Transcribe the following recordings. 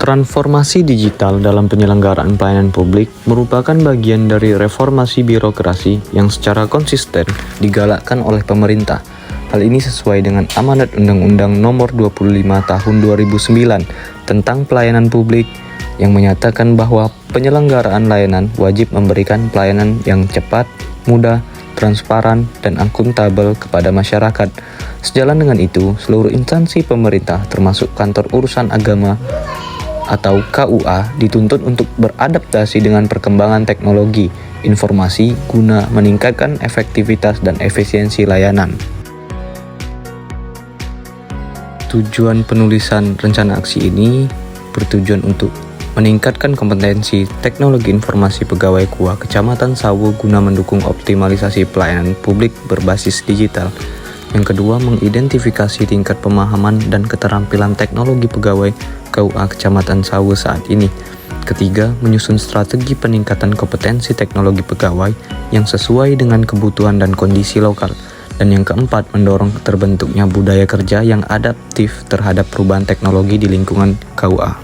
Transformasi digital dalam penyelenggaraan pelayanan publik merupakan bagian dari reformasi birokrasi yang secara konsisten digalakkan oleh pemerintah. Hal ini sesuai dengan amanat Undang-Undang Nomor 25 Tahun 2009 tentang pelayanan publik yang menyatakan bahwa penyelenggaraan layanan wajib memberikan pelayanan yang cepat, mudah, transparan, dan akuntabel kepada masyarakat. Sejalan dengan itu, seluruh instansi pemerintah termasuk Kantor Urusan Agama atau KUA dituntut untuk beradaptasi dengan perkembangan teknologi informasi guna meningkatkan efektivitas dan efisiensi layanan. Tujuan penulisan rencana aksi ini bertujuan untuk meningkatkan kompetensi teknologi informasi pegawai KUA Kecamatan Sawu guna mendukung optimalisasi pelayanan publik berbasis digital. Yang kedua, mengidentifikasi tingkat pemahaman dan keterampilan teknologi pegawai KUA Kecamatan Sawu saat ini. Ketiga, menyusun strategi peningkatan kompetensi teknologi pegawai yang sesuai dengan kebutuhan dan kondisi lokal. Dan yang keempat, mendorong terbentuknya budaya kerja yang adaptif terhadap perubahan teknologi di lingkungan KUA.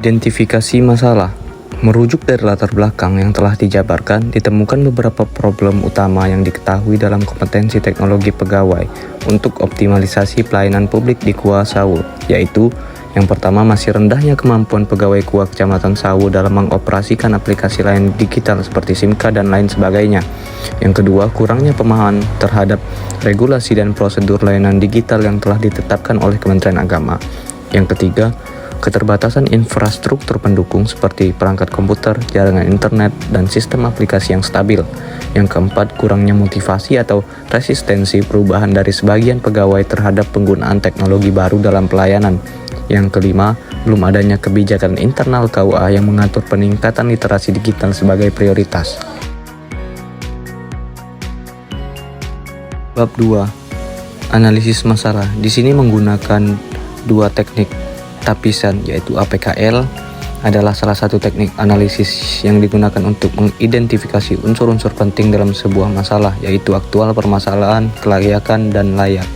Identifikasi masalah. Merujuk dari latar belakang yang telah dijabarkan, ditemukan beberapa problem utama yang diketahui dalam kompetensi teknologi pegawai untuk optimalisasi pelayanan publik di KUA Sawu, yaitu yang pertama, masih rendahnya kemampuan pegawai KUA Kecamatan Sawu dalam mengoperasikan aplikasi layanan digital seperti SIMKA dan lain sebagainya. Yang kedua, kurangnya pemahaman terhadap regulasi dan prosedur layanan digital yang telah ditetapkan oleh Kementerian Agama. Yang ketiga, keterbatasan infrastruktur pendukung seperti perangkat komputer, jaringan internet, dan sistem aplikasi yang stabil. Yang keempat, kurangnya motivasi atau resistensi perubahan dari sebagian pegawai terhadap penggunaan teknologi baru dalam pelayanan. Yang kelima, belum adanya kebijakan internal KUA yang mengatur peningkatan literasi digital sebagai prioritas. Bab 2. Analisis masalah. Di sini menggunakan dua teknik tapisan, yaitu APKL adalah salah satu teknik analisis yang digunakan untuk mengidentifikasi unsur-unsur penting dalam sebuah masalah, yaitu aktual permasalahan, kelayakan, dan layak.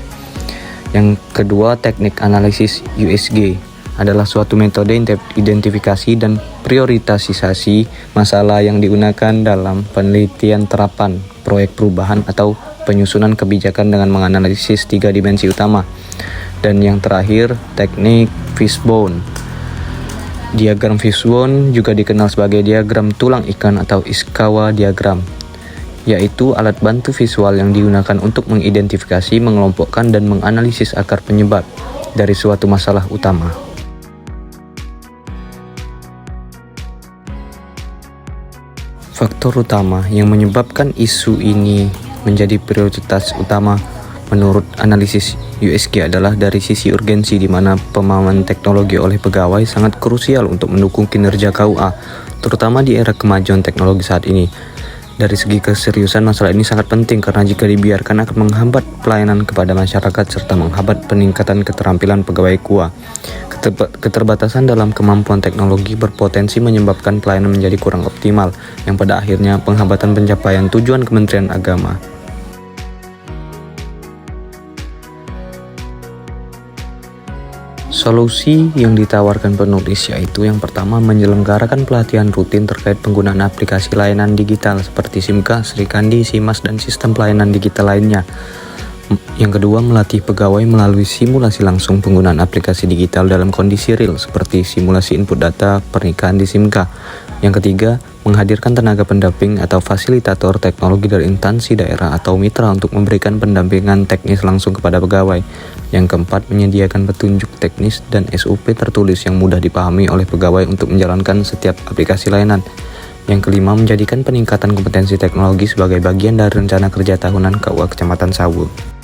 Yang kedua, teknik analisis USG adalah suatu metode identifikasi dan prioritasasi masalah yang digunakan dalam penelitian terapan, proyek perubahan, atau penyusunan kebijakan dengan menganalisis 3 dimensi utama. Dan yang terakhir, teknik Fishbone. Diagram Fishbone juga dikenal sebagai diagram tulang ikan atau Ishikawa diagram, yaitu alat bantu visual yang digunakan untuk mengidentifikasi, mengelompokkan, dan menganalisis akar penyebab dari suatu masalah utama. Faktor utama yang menyebabkan isu ini menjadi prioritas utama menurut analisis USG adalah dari sisi urgensi, di mana pemahaman teknologi oleh pegawai sangat krusial untuk mendukung kinerja KUA, terutama di era kemajuan teknologi saat ini. Dari segi keseriusan, masalah ini sangat penting karena jika dibiarkan akan menghambat pelayanan kepada masyarakat serta menghambat peningkatan keterampilan pegawai KUA. Keterbatasan dalam kemampuan teknologi berpotensi menyebabkan pelayanan menjadi kurang optimal, yang pada akhirnya penghambatan pencapaian tujuan Kementerian Agama. Solusi yang ditawarkan penulis yaitu yang pertama, menyelenggarakan pelatihan rutin terkait penggunaan aplikasi layanan digital seperti SIMKA, Srikandi, SIMAS, dan sistem pelayanan digital lainnya. Yang kedua, melatih pegawai melalui simulasi langsung penggunaan aplikasi digital dalam kondisi real seperti simulasi input data pernikahan di SIMKA. Yang ketiga, menghadirkan tenaga pendamping atau fasilitator teknologi dari instansi daerah atau mitra untuk memberikan pendampingan teknis langsung kepada pegawai. Yang keempat, menyediakan petunjuk teknis dan SOP tertulis yang mudah dipahami oleh pegawai untuk menjalankan setiap aplikasi layanan. Yang kelima, menjadikan peningkatan kompetensi teknologi sebagai bagian dari rencana kerja tahunan KUA Kecamatan Sawu.